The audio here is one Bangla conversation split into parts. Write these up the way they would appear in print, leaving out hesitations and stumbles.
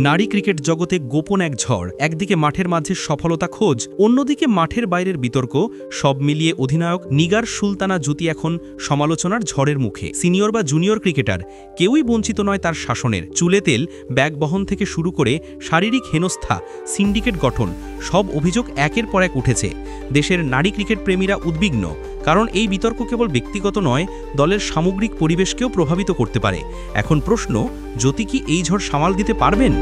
নারী ক্রিকেট জগতে গোপন এক ঝড়, একদিকে মাঠের মাঝে সফলতা খোঁজ, অন্যদিকে মাঠের বাইরের বিতর্ক। সব মিলিয়ে অধিনায়ক নিগার সুলতানা জ্যোতি এখন সমালোচনার ঝড়ের মুখে। সিনিয়র বা জুনিয়র ক্রিকেটার কেউই বঞ্চিত নয় তার শাসনের। চুলে তেল, ব্যাগ বহন থেকে শুরু করে শারীরিক হেনস্থা, সিন্ডিকেট গঠন, সব অভিযোগ একের পর এক উঠেছে। দেশের নারী ক্রিকেট প্রেমীরা উদ্বিগ্ন, কারণ এই বিতর্ক কেবল ব্যক্তিগত নয়, দলের সামগ্রিক পরিবেশকেও প্রভাবিত করতে পারে। এখন প্রশ্ন, জ্যোতি কি এই ঝড় সামাল দিতে পারবেন?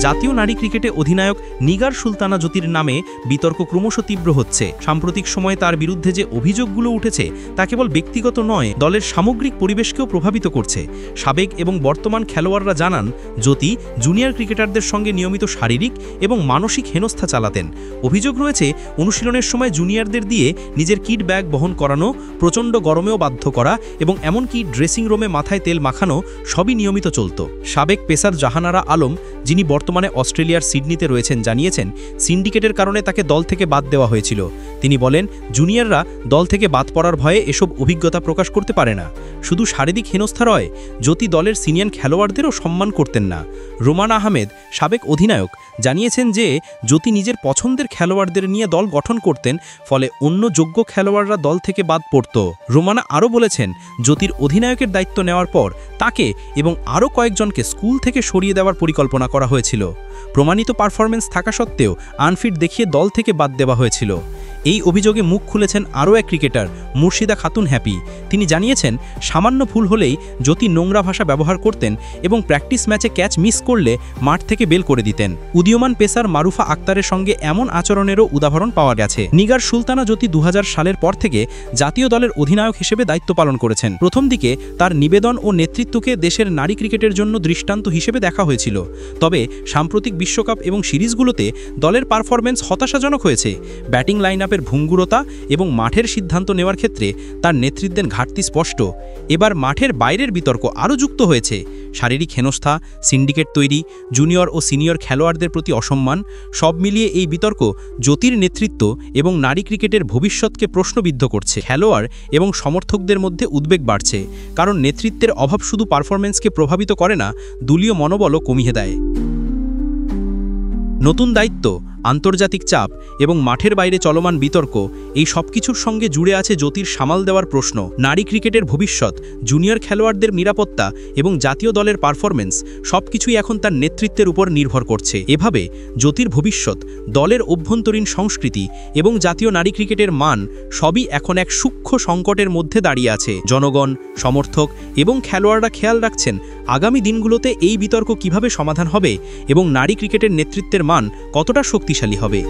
জাতীয় নারী ক্রিকেটে অধিনায়ক নিগার সুলতানা জ্যোতির নামে বিতর্ক ক্রমশ তীব্র হচ্ছে। সাম্প্রতিক সময়ে তার বিরুদ্ধে যে অভিযোগগুলো উঠেছে তা কেবল ব্যক্তিগত নয়, দলের সামগ্রিক পরিবেশকেও প্রভাবিত করছে। সাবেক এবং বর্তমান খেলোয়াড়রা জানান, জ্যোতি জুনিয়র ক্রিকেটারদের সঙ্গে নিয়মিত শারীরিক এবং মানসিক হেনস্থা চালাতেন। অভিযোগ রয়েছে, অনুশীলনের সময় জুনিয়রদের দিয়ে নিজের কিট ব্যাগ বহন করানো, প্রচণ্ড গরমেও বাধ্য করা এবং এমনকি ড্রেসিং রুমে মাথায় তেল মাখানো সবই নিয়মিত চলত। সাবেক পেসার জাহানারা আলম, যিনি বর্তমানে অস্ট্রেলিয়ার সিডনিতে রয়েছেন, জানিয়েছেন সিন্ডিকেটের কারণে তাকে দল থেকে বাদ দেওয়া হয়েছিল। তিনি বলেন, জুনিয়ররা দল থেকে বাদ পড়ার ভয়ে এসব অভিজ্ঞতা প্রকাশ করতে পারে না। শুধু শারীরিক হেনস্থা নয়, জ্যোতি দলের সিনিয়র খেলোয়াড়দেরও সম্মান করতেন না। রোমান আহমেদ, সাবেক অধিনায়ক, জানিয়েছেন যে জ্যোতি নিজের পছন্দের খেলোয়াড়দের নিয়ে দল গঠন করতেন, ফলে অন্য যোগ্য খেলোয়াড়রা দল থেকে বাদ পড়ত। রোমানা আরও বলেছেন, জ্যোতির অধিনায়কের দায়িত্ব নেওয়ার পর তাকে এবং আরও কয়েকজনকে স্কুল থেকে সরিয়ে দেওয়ার পরিকল্পনা করা হয়েছিল। প্রমাণিত পারফরমেন্স থাকা সত্ত্বেও আনফিট দেখিয়ে দল থেকে বাদ দেওয়া হয়েছিল। এই অভিযোগে মুখ খুলেছেন আরও এক ক্রিকেটার, মুর্শিদা খাতুন হ্যাপি। তিনি জানিয়েছেন, সামান্য ভুল হলেই জ্যোতি নোংরা ভাষা ব্যবহার করতেন এবং প্র্যাকটিস ম্যাচে ক্যাচ মিস করলে মাঠ থেকে বেল করে দিতেন। উদীয়মান পেসার মারুফা আক্তারের সঙ্গে এমন আচরণেরও উদাহরণ পাওয়া গেছে। নিগার সুলতানা জ্যোতি 2000 সালের পর থেকে জাতীয় দলের অধিনায়ক হিসেবে দায়িত্ব পালন করেছেন। প্রথম দিকে তার নিবেদন ও নেতৃত্বকে দেশের নারী ক্রিকেটের জন্য দৃষ্টান্ত হিসেবে দেখা হয়েছিল। তবে সাম্প্রতিক বিশ্বকাপ এবং সিরিজগুলোতে দলের পারফরমেন্স হতাশাজনক হয়েছে। ব্যাটিং লাইনআপের ভঙ্গুরতা এবং মাঠের সিদ্ধান্ত নেওয়ার ক্ষেত্রে তার নেতৃত্বের ঘাটতি স্পষ্ট। এবার মাঠের বাইরের বিতর্ক আরও যুক্ত হয়েছে। শারীরিক হেনস্থা, সিন্ডিকেট তৈরি, জুনিয়র ও সিনিয়র খেলোয়াড়দের প্রতি অসম্মান, সব মিলিয়ে এই বিতর্ক জ্যোতির নেতৃত্ব এবং নারী ক্রিকেটের ভবিষ্যৎকে প্রশ্নবিদ্ধ করছে। খেলোয়াড় এবং সমর্থকদের মধ্যে উদ্বেগ বাড়ছে, কারণ নেতৃত্বের অভাব শুধু পারফরমেন্সকে প্রভাবিত করে না, দলীয় মনোবলও কমিয়ে দেয়। নতুন দায়িত্ব, আন্তর্জাতিক চাপ এবং মাঠের বাইরে চলমান বিতর্ক, এই সব কিছুর সঙ্গে জুড়ে আছে জ্যোতির সামাল দেওয়ার প্রশ্ন। নারী ক্রিকেটের ভবিষ্যৎ, জুনিয়র খেলোয়াড়দের নিরাপত্তা এবং জাতীয় দলের পারফরমেন্স সবকিছুই এখন তার নেতৃত্বের উপর নির্ভর করছে। এভাবে জ্যোতির ভবিষ্যৎ, দলের অভ্যন্তরীণ সংস্কৃতি এবং জাতীয় নারী ক্রিকেটের মান সবই এখন এক সূক্ষ্ম সংকটের মধ্যে দাঁড়িয়ে আছে। জনগণ, সমর্থক এবং খেলোয়াড়রা খেয়াল রাখছেন আগামী দিনগুলোতে এই বিতর্ক কিভাবে সমাধান হবে এবং নারী ক্রিকেটের নেতৃত্বের মান কতটা শক্তিশালী হবে।